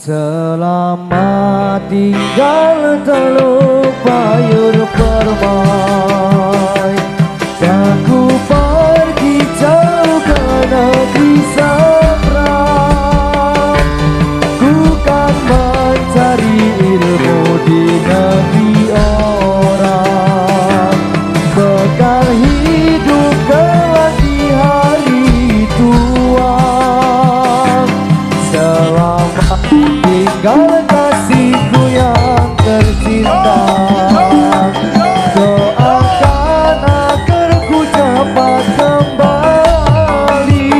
Selamat tinggal teluk payur permai. Aku pergi jauh ke negeri seberang. Ku kan mencari ilmu di negeri orang. Bekal hidup kelak di hari tua. Selamat tinggal kasihku yang tercinta. Doakan agar ku cepat kembali.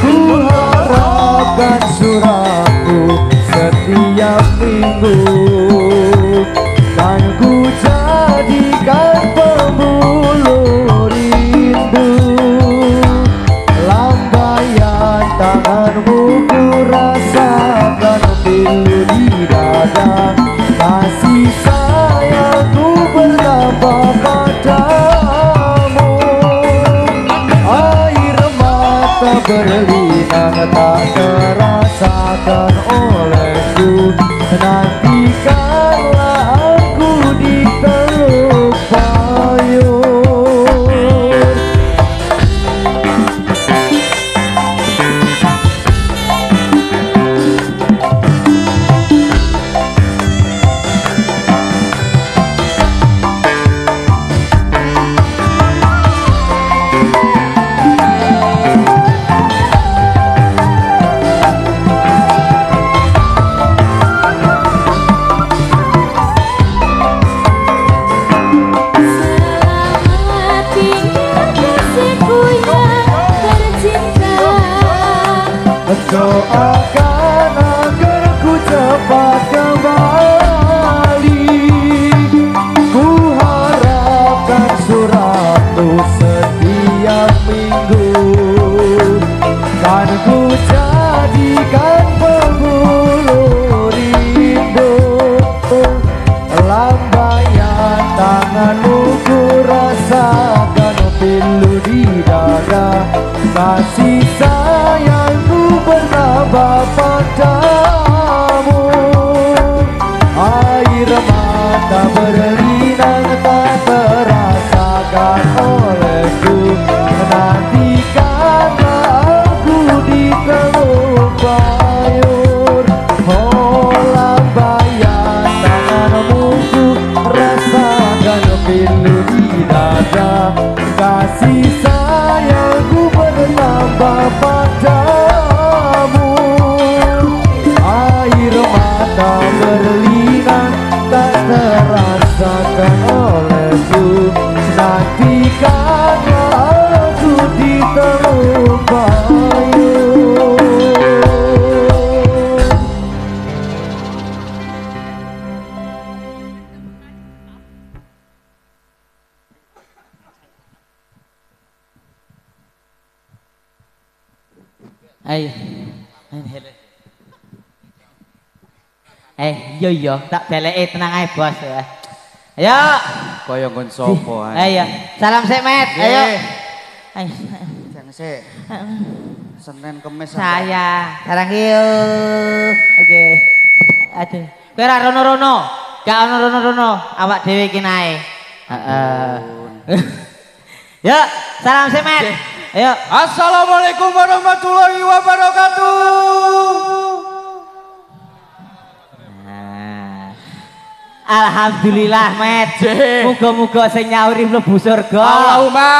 Ku harapkan suratku setiap minggu. Kan ku jadikan pembuluh rindu. Lambaian tanganmu ku rasakan pilu di dada. Kasih sayangku bertambah padamu. Air mata berlinang tak terasakan olehku. Nantikanlah aku di teluk payur. Doakan agar ku cepat kembali. Ku harapkan suratmu setiap minggu. Kan ku jadikan pembuluh rindu. Lambaian tanganmu ku rasakan pilu di dada. Kasih sayangku bertambah padamu. Air mata berlinang tak terasakan olehku. Nantikanlah aku di teluk payur. Oh lambaian tanganmu ku rasakan pilu di dada. Kasih sayangku bertambah padamu. Air mata berlinang tak terasakan olehku. Nantikanlah aku di teluk payur. Ayo. Iya tak beleke tenang ae bos ya. Ayo. Kaya nggon sapa ae. Ayo. Salam sik Met. Ayo. Ayo. Jangan sik. Senin Kemis Saya. Sarang yuk. Oke. Aduh. Kowe ora rono-rono. Gak ono rono-rono. Awak dhewe iki nae. Heeh. Ya, salam sik Met. Ayo. Assalamualaikum warahmatullahi wabarakatuh. Alhamdulillah Met. Muga-muga sing nyauri mlebu surga. Allahumma.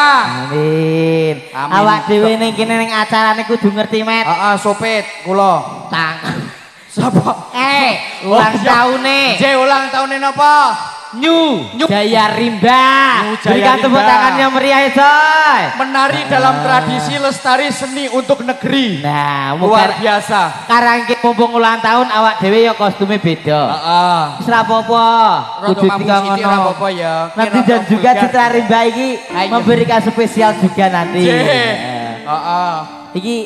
Amin. Awak dhewe ning kene ning acarane kudu ngerti Met. Heeh, sopit kula. Tang. Sapa? Ulang taune. Ulang tahune napa? New Jaya Rimba. Jaya Berikan tepuk Rimba. tangannya meriah coy. Menari dalam tradisi lestari seni untuk negeri. Nah, Luar biasa. Sekarang kita mumpung ulang tahun awak dhewe ya kostumnya beda. Heeh. Wis ra apa-apa. Kudu tinggal ngono. Ya. Nanti dan juga Citra Rimba iki memberikan spesial juga nanti. Heeh. Iki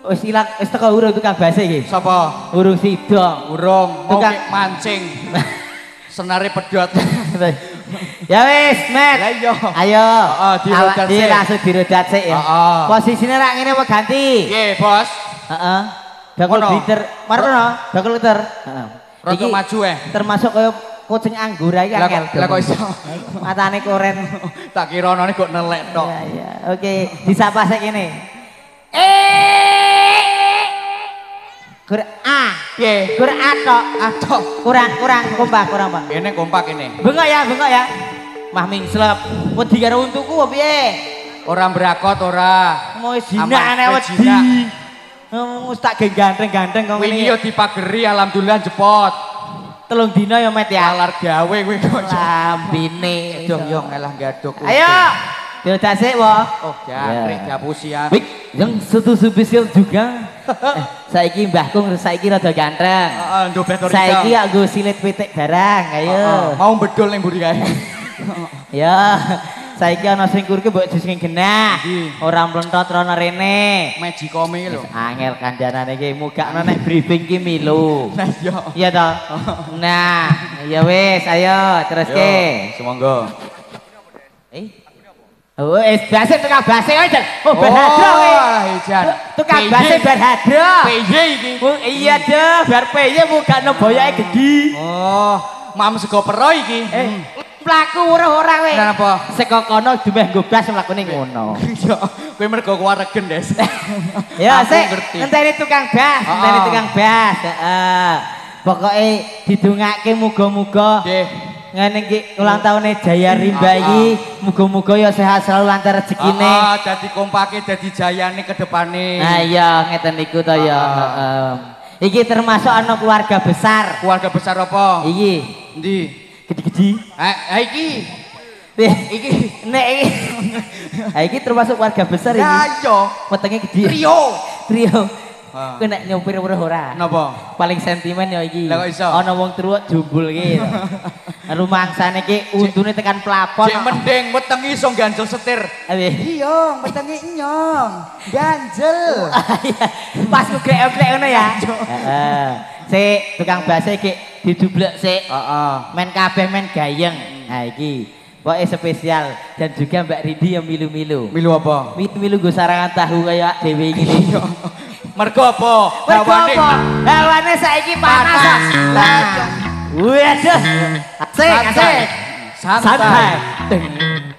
wis ilang wis teko urung tukang base iki. Sapa? Urung sidong. Urung mau Tukang mancing. Senare pedot. Ya wis, Met. Lah iya. Ayo. Dirodat sik. Langsung dirodat sik ya. Posisine rak ngene apa ganti? Nggih, Bos. Heeh. bakul bitter. Marono, bakul bitter. Heeh. Rada maju termasuk kaya kucing anggur iki angel. Lah kok iso. Matane koren. Tak kira ana kok nelek tok. Iya iya. Oke, disapa sik kene. Gur A. Piye? Gur A tok. A tok. Kurang kompak, Pak. Kene kompak kene. Bengok ya. Mah mingslep. Wedi karo untuku apa piye? Ora mbrakot ora. Mau jinak nek wedi. Wis tak gandeng-gandeng kok ngene. Wingi yo dipageri alhamdulillah jepot. 3 dina ya Met ya. Alar gawe kowe kok. Lambine. Dong yo ngalah gadok. Ayo. Diodak sik, Wo. Oh, jangkrik gapusi ya. Baik, yang satu spesial juga. Saiki mbahku saiki rada ganteng. Heeh, ndobet ora. Saiki aku silit pitik barang, ayo. Mau bedol ning mburi kae. Ya, saiki ana sing kurke mbok sing genah. Ora mlentot rono rene. Magicome iki lho. Angel kandhanane iki mugakno nek briefing ki milu. Nah, iya. Iya toh? Nah, ya wis, ayo teruske. Semonggo. Oh, base tukang base aja. Oh, berhadro kowe. Oh, Ijan. Tukang base berhadro. PY iki. Oh, iya deh, bar PY mugakno boyoke gedhi. Oh, mam sego pero iki. Mlaku ora kowe. Kenapa? Seko kono dumeh ngobas mlakune ngono. Iya, kowe mergo kuwaregen, Des. Ya, sik. Ngenteni tukang bas, Heeh. Pokoke didongake muga-muga. Nggih. Ngene iki ulang tahune Jaya Rimba iki muga-muga ya sehat selalu lancar rezekine. Heeh, dadi kompake dadi jayane ke depane. Nah iya ngeten niku to ya. Iki termasuk ana keluarga besar. Keluarga besar apa? Iki. Endi? Gede-gede. Iki. Iki nek iki. Ha iki termasuk keluarga besar iki. Ya iya. Wetenge gede. Trio. Kowe nek nyopir ora. Napa? Paling sentimen ya iki. Lah kok iso? Ana wong truwek jumbul iki. Rumangsane iki untune tekan plafon. Cek mending wetengi iso ganjel setir. Iya, wetengi nyong. Ganjel. Pas kugrek-ogrek ngono ya. Heeh. Sik tukang base iki didublek sik. Heeh. Men kabeh men gayeng. Nah iki pokoke spesial dan juga Mbak Ridi yang milu-milu. Milu apa? Milu-milu go sarangan tahu kaya dhewe iki. Mergo apa? Hawane saiki panas. Waduh. Asik. Santai.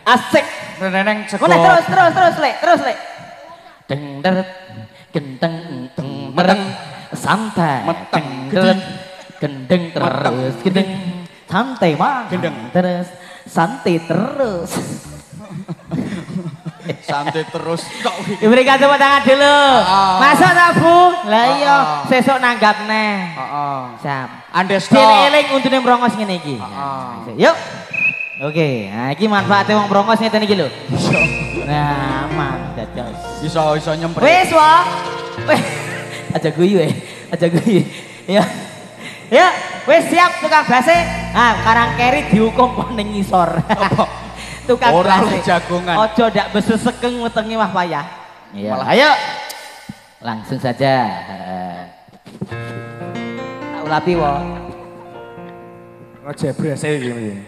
Asik. Neneng sego. Terus, Lek. Deng deret genteng mereng santai. Gendeng terus gendeng santai mah. Gendeng terus santai terus. Santai terus kok iki. Diberikan tepuk tangan dulu. Masuk tak Bu? Lah iya, sesuk nanggap neh. Heeh. Siap. Andes to. Eling untune mrongos ngene iki. Yuk. Oke, nah iki manfaate wong mrongos ngeten iki lho. Nah, aman dados. Iso nyempret. Wis wae. Wis. Aja guyu aja guyu. Ya. Ya, wis siap tukang base. Nah, karang keri dihukum kok ning ngisor. Tukang base. Jagongan. Ojo ndak besesekeng wetenge wah payah. Iya. Ayo. Langsung saja. Tak ulapi wo. Ngejebres iki.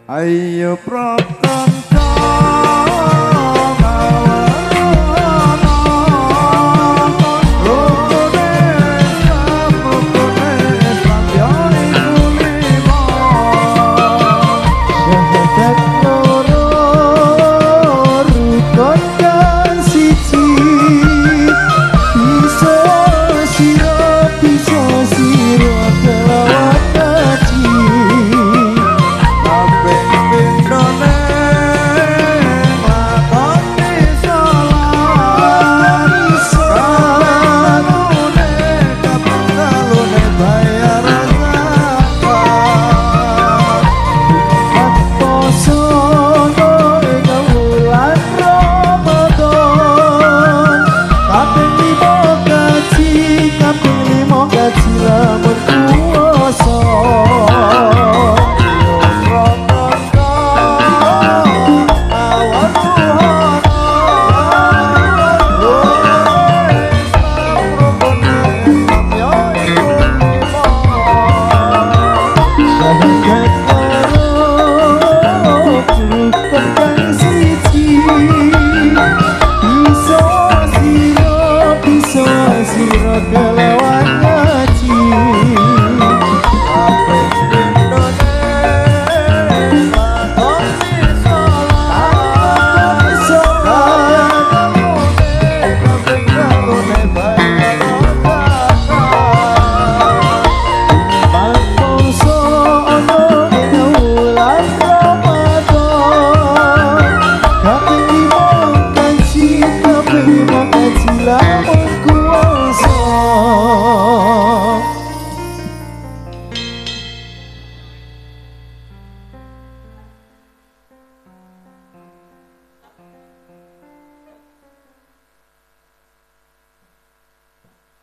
Ayo prakanca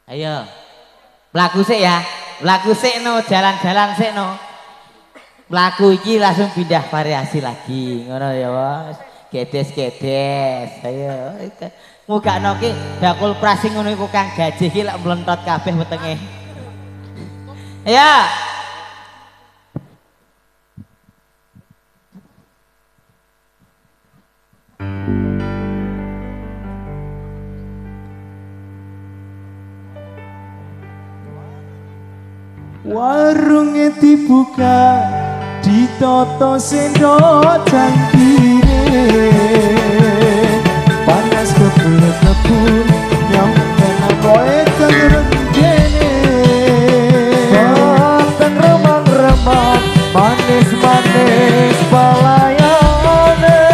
Ayo. Mlaku sik ya. Mlaku sik no, jalan-jalan sik no. Mlaku iki langsung pindah variasi lagi. Ngono ya, Bos. Gedes-gedes. Ayo. Mugakno ki bakul prasing ngono iku Kang Gajih ki lek mlentot kabeh wetenge. Ayo. Warungnya dibuka ditoto sendok cangkire panas kebul-kebul yang kena koe tengrengkene boten remang-remang manis-manis palayane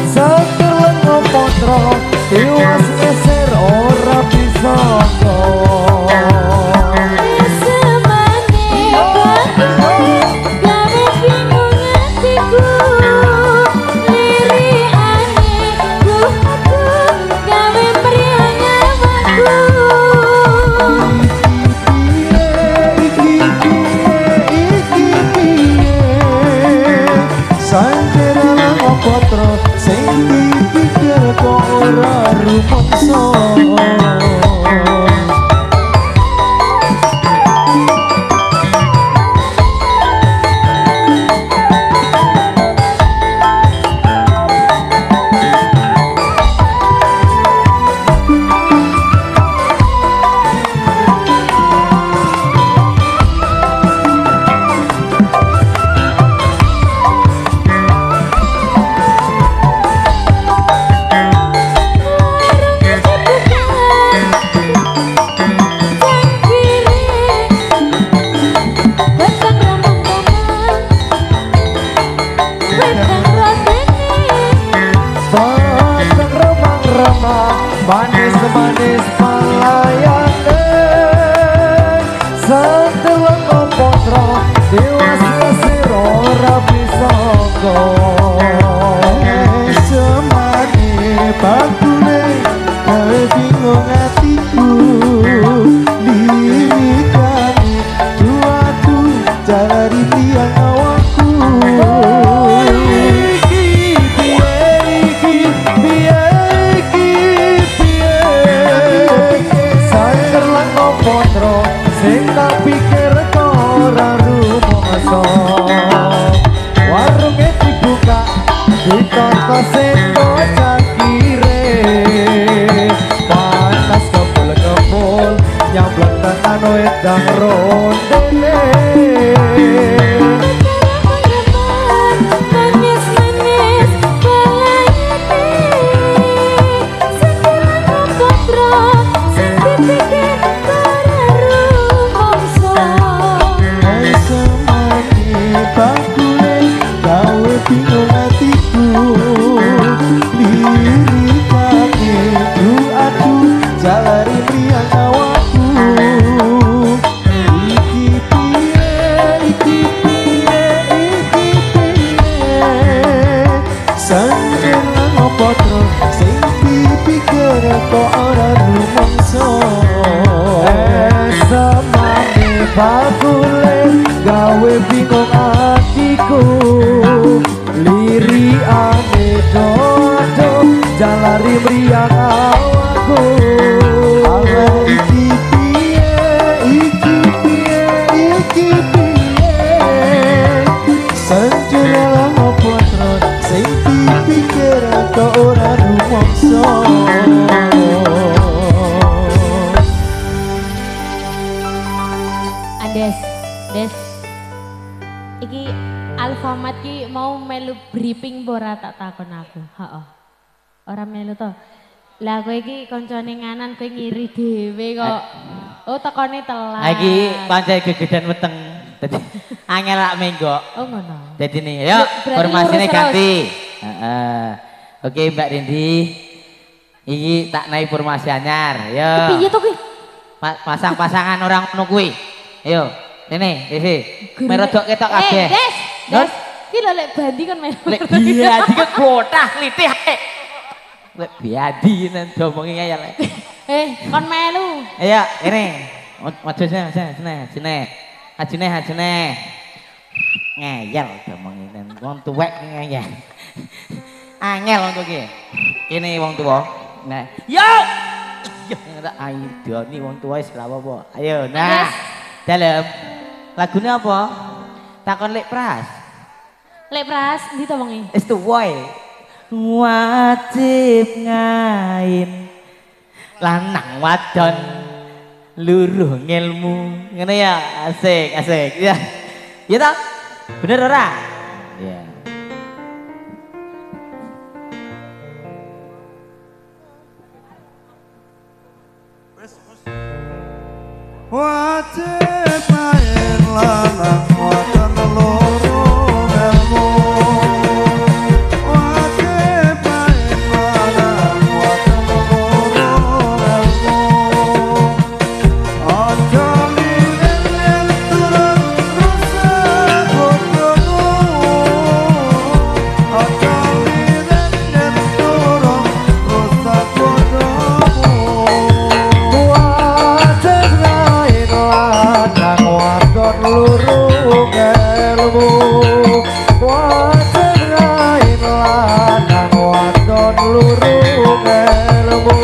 sekeleng ngopotro tiwas ngeser ora bisa manis-manis palayane sedeleng ngopotro tiwas ngeser ora bisa semani bakule gawe bingung hatiku lirikane duatu jalari tiang awakku sing tak pikir kok ora rumangsa warunge dibuka ditoto sendok cangkire panas kebul-kebul nyamblek tenan wedang rondene bingung hatiku lirikane duatu jalari mriyang awakku iki piye sanjen ngopotro sing dipikir kok ora rumangsa samane bakule gawe bingung hatiku lirikane dodo jalari mriyang awakku iki piye sanjur ngopotro sing dipikir kok ora rumangsa Des iki Alfamart ki mau melu briefing ora tak takon aku. Heeh. Ora melu to. Lah kowe iki kancane nganan kowe ngiri dhewe kok. Oh tekone telat. Iki pancen gegedan weteng. Dadi angel lak menggok. Oh ngono. Dadi nih, yuk formasine ganti. Heeh. Oke Mbak Rindi. Iki tak naik formasi anyar. Yo. Piye to kuwi? Pasang-pasangan orang ngono kuwi. Ayo, ini, merodok ketok kabeh. Des. Ki lho lek bandi kon melu. Lek biadi kan klotah litih. Lek biadi nang diomongi ngayal. Kon melu. Ayo, ini. Maju sini. Hajune. Ngeyel ngomongin wong tuwek ngeyel. Angel wong iki. Kene wong tuwa. Nah, yo. Yo ndak aidoni wong tuwa wis ora apa-apa. Ayo, nah. Dalem. Lagune apa? Takon Lek Pras. Lek Pras, ndi to wengi? Wis tuwa e. Wajib ngain. Lanang wadon luruh ngilmu. Ngene ya, asik. Ya. Ya toh? Bener ora? Ya. Wajib main lanang wadon loro ilmu. Wajib main lanang wadon loro ilmu. Aja linen turun rusak bodohmu. Aja linen turun rusak bodohmu. Wajib main lanang wadon loro ilmu. Wajib main lanang wadon loro ilmu.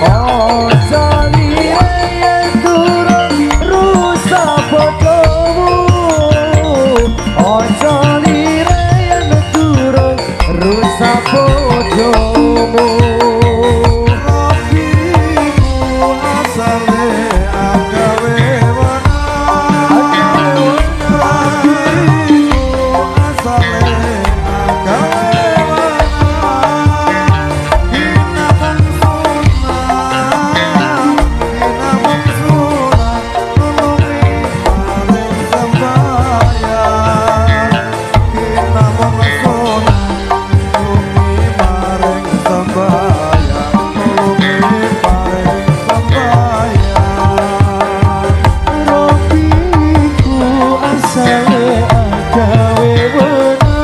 Aja linen turun rusak bodohmu. Aja linen turun rusak bodohmu. Rapiku asale agawe wana. Rapiku asale agawe wana. Gina mangsuna, nulungi maring sembahyang. Gina mangsuna, nulungi maring sembahyang. Nulungi maring sembahyang. Rapiku asale agawe wana.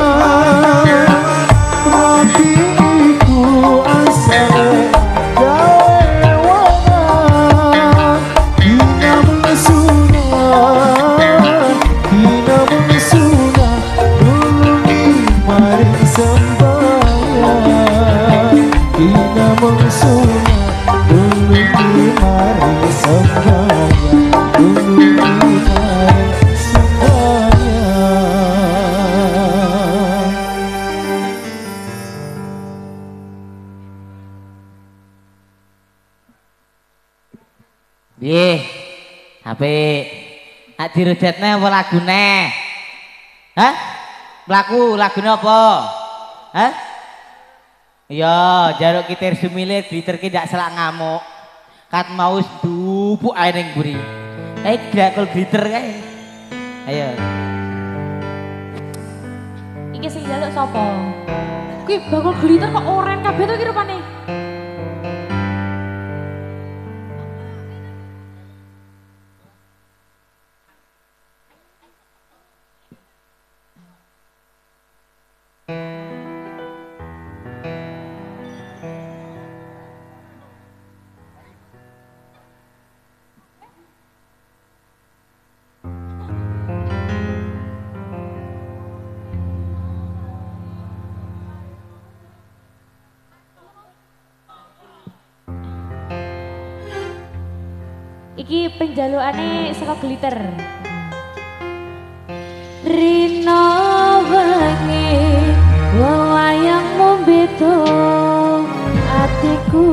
Rapiku asale agawe wana. Gina mangsuna, nulungi maring sembahyang. Gina mangsuna, nulungi maring sembahyang. Nulungi maring sembahyang. Piye? Apik. Nak dirujetne apa lagune? Hah? Lagune apa? Hah? Iya, jaruk kitir sumile diterki ndak selak ngamuk. Kat mau dubuk ae ning mburi. Grakul glitter kae. Ayo. Iki sing njaluk sapa? Kuwi bakul glitter kok oren kabeh to iki rupane. Iki penjalukane saka glitter. Rino wengi wayangmu beda atiku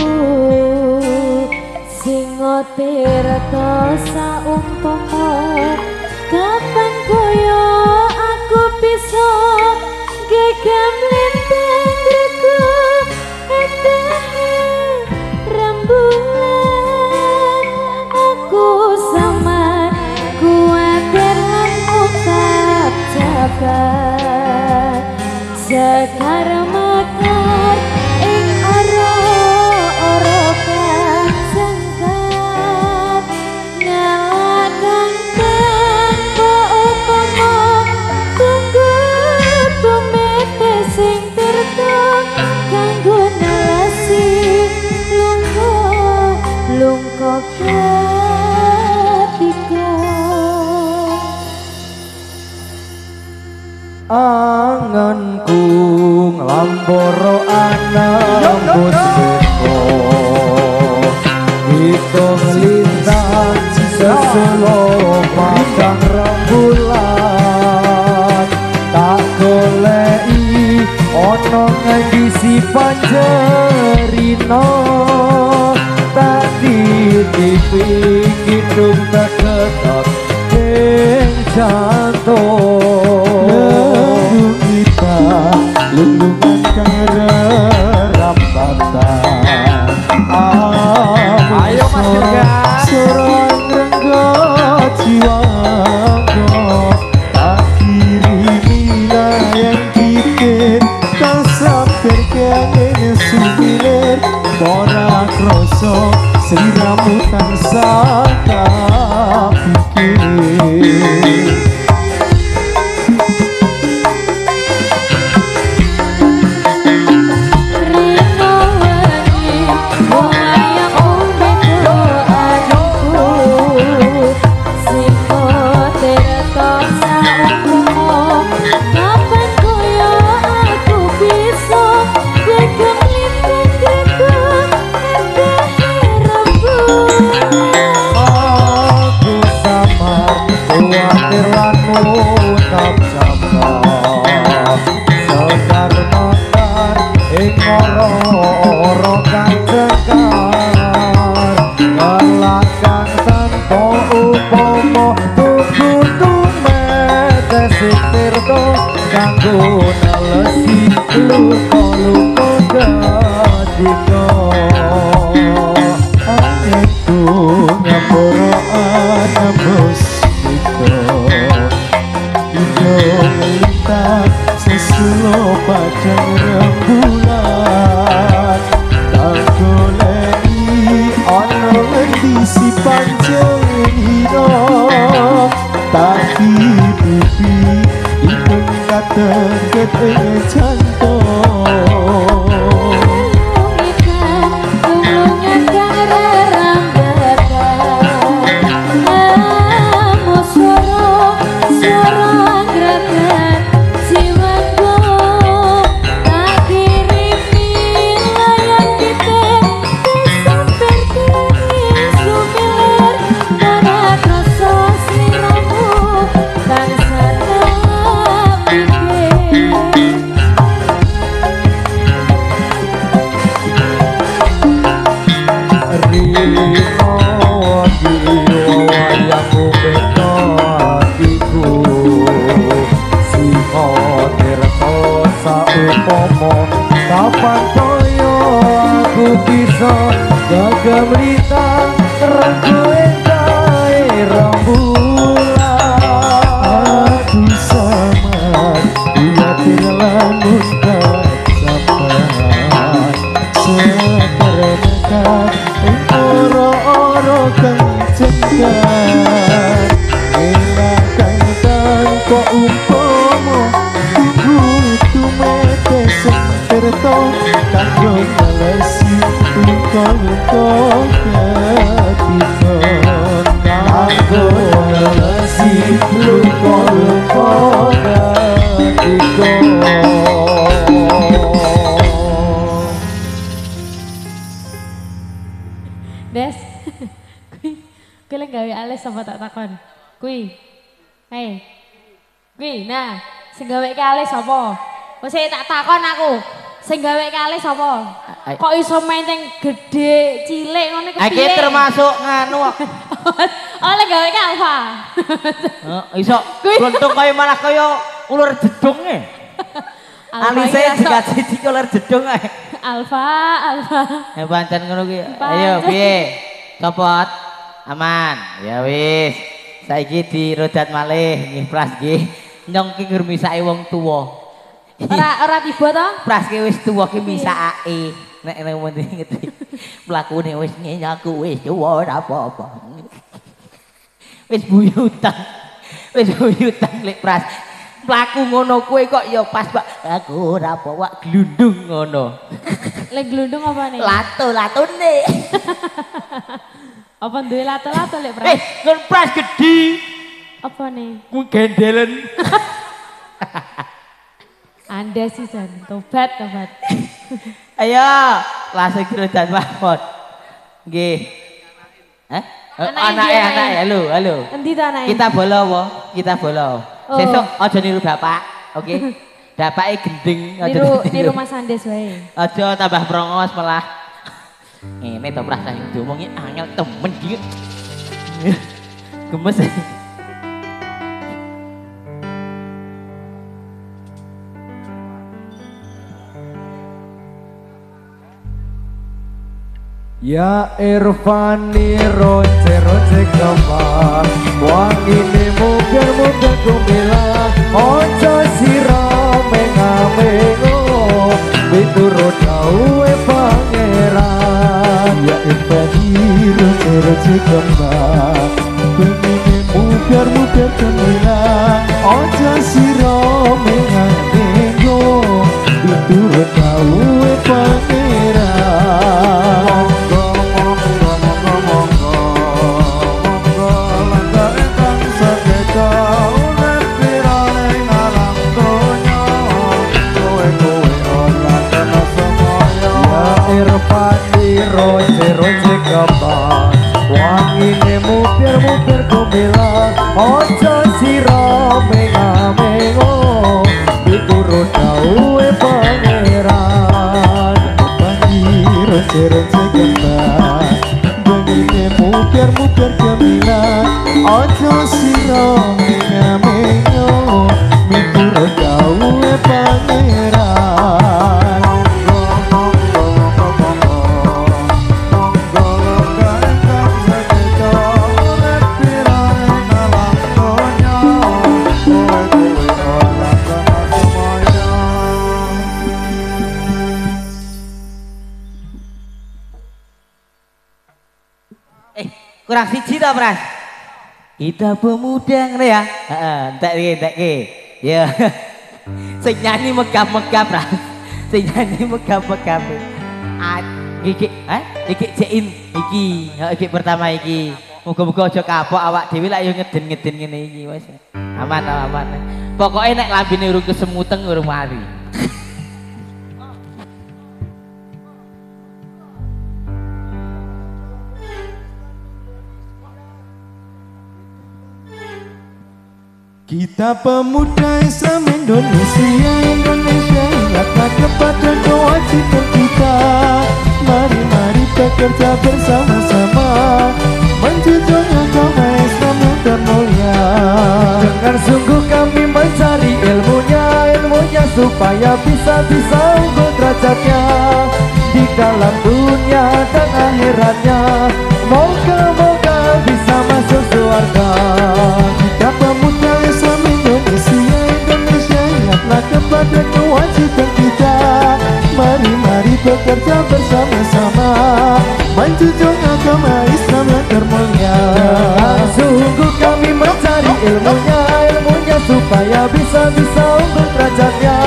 sing tirta saumpama kapan koyo aku bisa gegem lintang reku eteh rembulan aku sama kuatir lan utap jabat sekar makar ing ora kang sengkat ngalakan nyemboro anambus beko hitung lintang sesulo padang rembulan tak golei ono ngendi si panjerino tak titipi kidung tak ketok ing jantung lelung kita lelungan kang rerambatan ayo mas Yoga sorang renggot jiwaku tak kirimi yang kita tak sampai kaya sumilir ora kroso sliramu tansah tak pikir kanggo nalesi luka-luka gadika anekku nyamboro anambus kita ijo ngelintang sesulo padang rembulan tak golei ono ngendi si panjenengan tak hidupi terket jantung tulungan kang rerambatan namo swara gerakan jiwaku tak kirimi layang kita sampai kini sumilir ora krasa sliramu tansah kapan koyo aku bisa gagal melintang renggo entai rembulan aku samar bila tirlamun kacapan sekerenekan oro-oro kang cengkan enakan tanpa umpama kudu mete sekerto kanggo ngalesi luka-luka gadika kanggo ngalesi luka-luka gadika. Des, kui lagi gawe alis apa tak takon? Kui, hei, kui, nah, sing gawe ke alis apa? Wes tak takon aku, sing gawe ke alis apa? Kok iso menteng gede, cilik ngono kepiye? Iki termasuk nganu. Oh, lagi gawe ke Alfa. Iso blontung kaya malah kaya ular jedung e. Alise dikasih iki ular jedung ae. Alfa. Ya pancen ngono ki. Ayo piye? Copot. Aman. Ya wis. Saiki dirodat malih nggih Pras nggih. Nyong ki ngurmisake wong tuwa. Ora tiba to? Pras ki wis tuwa ki misake. Nek mending ngerti. Mlakune wis nyenyaku wis tuwa ora apa-apa. Wis buyutan. Wis buyutan lek Pras. Mlaku ngono kowe kok ya pas Pak. Aku ora apa wak glundung ngono. Lek glundung apa nih? Lato-latone. Apa duwe lato-lato lek Pras? Ngon Pras gedhi. Apa nih? Ku gendelen. Anda sih Jan, tobat. Ayo, langsung kerutan Mahmud. Nggih. Anake, halo. Endi to anake? Kita bola wo, kita bola. Oh. Sesuk aja niru bapak, oke? Bapake gendeng aja Niru Mas Andes wae. Aja tambah prongos malah. Ngene to prasane diomongi angel temen iki. Gemes. Ya Irfani ronce kembang wangine muger kumilah ojo sira mengamengo miturut dawe pangeran. Ya Irfani ronce kembang wangine muger kumilah ojo sira mengamengo miturut dawe pangeran. Ronce kembang wangine mupir kumilah ojo sira mengo miturut dawe pangeran. Ronce kembang wangine mupir kumilah ojo sira mengo miturut dawe pangeran. Kurang siji ta, Pras? Kita pemuda ngene ya. Heeh, entek iki. Ya. Sing nyanyi megap-megap, Pras. Sing nyanyi megap-megap. Iki, iki cein iki. Iki pertama iki. Muga-muga aja kapok awak dhewe lak yo ngeden-ngeden ngene iki wis. Aman. Pokoke nek lambene urung kesemuteng urung mari. Kita pemuda Islam Indonesia ingatlah kepada kewajiban kita. Mari bekerja bersama-sama menjunjung agama Islam yang termulia. Dengan sungguh kami mencari ilmunya supaya bisa unggul derajatnya di dalam dunia dan akhiratnya. Moga-moga bisa masuk surga. Kita pemuda Islam Indonesia ingatlah kepada kewajiban kita. Mari bekerja bersama-sama menjunjung agama Islam yang termulia. Sungguh kami mencari ilmunya supaya bisa unggul derajatnya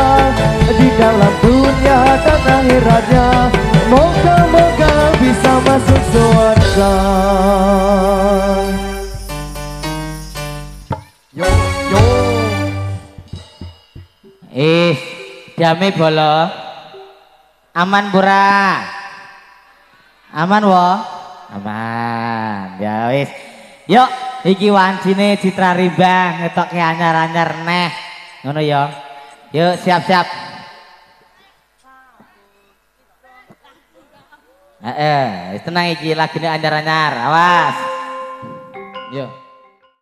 di dalam dunia dan akhiratnya. Moga-moga bisa masuk surga. Yo. Dame bolo. Aman pura. Aman wo. Aman. Ya wis. Yuk, iki wancine Citra Rimbang ngetokke anyar-anyar neh. Ngono ya. Yuk siap-siap. Tenang iki lagune anyar-anyar. Awas. Yo.